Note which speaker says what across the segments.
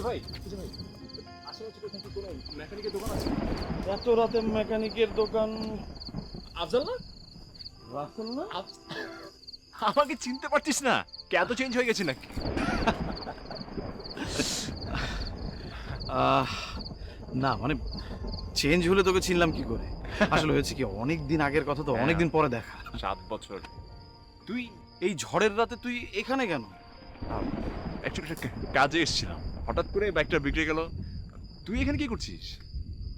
Speaker 1: ভাই আশেপাশে কি কোনো মেকানিকের দোকান আছে?
Speaker 2: এত রাতে মেকানিকের দোকান?
Speaker 1: আফজাল না?
Speaker 2: রাসেল না?
Speaker 1: আমাকে চিনতে পারছিস না? এত চেঞ্জ হয়ে গেছে নাকি?
Speaker 2: না মানে চেঞ্জ হলে তোকে চিনলাম কি করে? আসলে হয়েছে কি, অনেক দিন আগের কথা তো, অনেক দিন পরে দেখা।
Speaker 1: 7 বছর।
Speaker 2: তুই এই ঝড়ের রাতে তুই এখানে কেন?
Speaker 1: অ্যাকচুয়ালি একটা কাজে এসেছিলাম, হঠাৎ করে বাইকটা বিগড়ে গেল। তুই এখানে কি করছিস?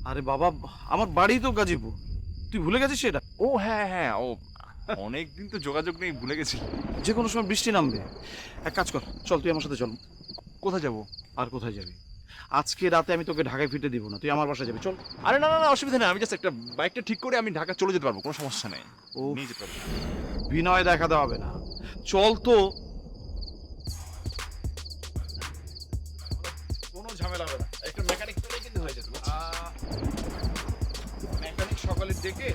Speaker 2: আরে বাবা, আমার বাড়ি তো গাজীপুর, তুই ভুলে গেছিস সেটা?
Speaker 1: ও হ্যাঁ হ্যাঁ, ও অনেকদিন তো যোগাযোগ নেই, ভুলে গেছি।
Speaker 2: যে কোনো সময় বৃষ্টি নামবে, এক কাজ কর, চল তুই আমার সাথে চল।
Speaker 1: কোথায় যাব?
Speaker 2: আর কোথায় যাবি? আজকে রাতে আমি তোকে ঢাকায় ফিরতে দিব না, তুই আমার বাসায় যাবি, চল।
Speaker 1: আরে না না না, অসুবিধা নেই, আমি জাস্ট একটা বাইকটা ঠিক করে আমি ঢাকা চলে যেতে পারবো, কোনো সমস্যা নেই।
Speaker 2: ও
Speaker 1: নিয়ে যেতে পারবো।
Speaker 2: বিনয় দেখাতে হবে না, চল তো।
Speaker 1: কোনো ঝামেলা হবে না, একটা মেকানিক পেলেই কিন্তু হয়ে যেত।
Speaker 2: মেকানিক সকালে ডেকে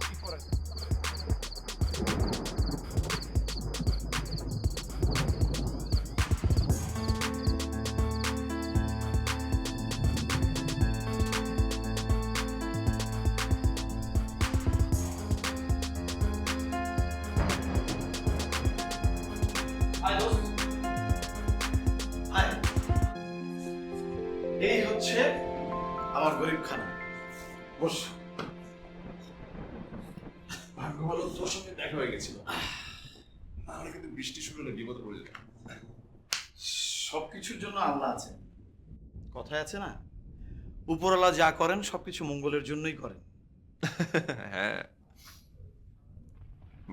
Speaker 2: কি করা যায়? এই হচ্ছে আমার গরিব খানা, বস।
Speaker 1: ভাগ্য ভালো তোর সঙ্গে দেখা হয়ে গেছিল, নাহলে কিন্তু বৃষ্টি শুরু হলে বিপদে পড়ে যেতাম।
Speaker 2: সবকিছুর জন্য আল্লাহ আছেন, কথায় আছে না, উপরওয়ালা যা করেন সবকিছু মঙ্গলের জন্যই করেন।
Speaker 1: হ্যাঁ।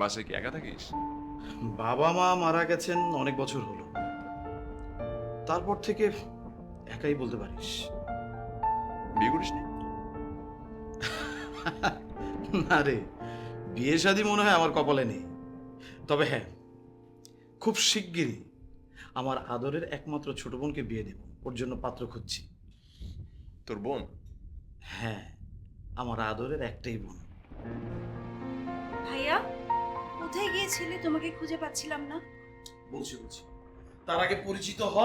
Speaker 1: বাসায় কি একা থাকিস?
Speaker 2: বাবা মা মারা গেছেন অনেক বছর হলো, তারপর থেকে একাই বলতে পারিস।
Speaker 1: বিয়ে করিসনি?
Speaker 2: না রে, বিয়ে শাদী মনে হয় আমার কপালে নেই। তবে হ্যাঁ, খুব শিগগিরই আমার আদরের একমাত্র ছোট বোনকে বিয়ে দেব, ওর জন্য পাত্র খুঁজছি।
Speaker 1: তোর বোন?
Speaker 2: হ্যাঁ, আমার আদরের একটাই বোন।
Speaker 3: ভাইয়া, কোথায় গিয়েছিলে? তোমাকে খুঁজে পাচ্ছিলাম না।
Speaker 2: বলছি তার আগে পরিচিত হ,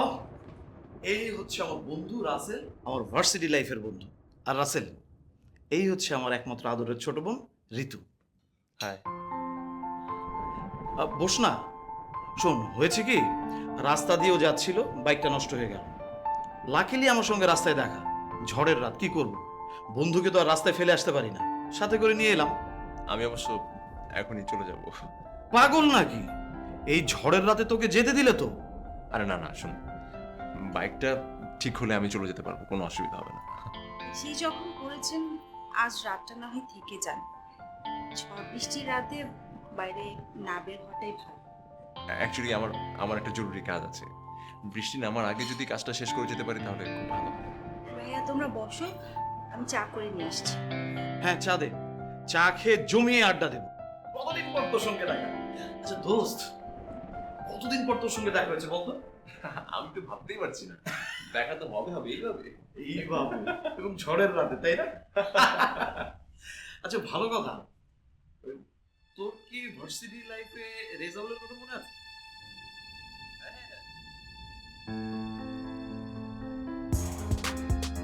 Speaker 2: এই হচ্ছে আমার বন্ধু রাসেল, আমার ভার্সিটি লাইফের বন্ধু। আর রাসেল, এই হচ্ছে আমার একমাত্র আদরের ছোট বোন ঋতু।
Speaker 1: হ্যাঁ।
Speaker 2: বস না। শোন, হয়েছে কি, রাস্তা দিয়েও যাচ্ছিল, বাইকটা নষ্ট হয়ে গেল। লাকিলি আমার সঙ্গে রাস্তায় দেখা, ঝড়ের রাত, কি করব, বন্ধুকে তো আর রাস্তায় ফেলে আসতে পারি না, সাথে করে নিয়ে এলাম।
Speaker 1: আমি অবশ্য এখনই চলে যাব।
Speaker 2: পাগল নাকি? এই ঝড়ের রাতে তোকে যেতে দিলে তো?
Speaker 1: আরে না না, শোন, বাইকটা ঠিক হলে আমি চলে যেতে পারবো, কোনো অসুবিধা হবে না।
Speaker 3: সেই যখন করেছেন, আজ রাতটা না হয় থেকে যান। ঝড় বৃষ্টির রাতে বাইরে না বের হওয়াটাই ভালো।
Speaker 1: অ্যাকচুয়ালি আমার আমার একটা জরুরি কাজ আছে, বৃষ্টি নামার আগে যদি কাজটা শেষ করে যেতে পারি তাহলে খুব ভালো হয়।
Speaker 3: ভাইয়া তোমরা বসো, আমি চা করে নিয়ে আসছি।
Speaker 2: হ্যাঁ, চা দে, চা খেয়ে জমিয়ে আড্ডা দেব। কতদিন পর তোর সঙ্গে দেখা। আচ্ছা দোস্ত, কতদিন পর তোর সঙ্গে দেখা হয়েছে বলতো?
Speaker 1: আমি তো ভাবতেই পারছি না, দেখা তো হবে হবে এইভাবে।
Speaker 2: এই বাবু, এবং ঝড়ের রাতে, তাই না? আচ্ছা ভালো কথা, তোর কি ভার্সিটি লাইফে রেজাল্টের কথা মনে আছে?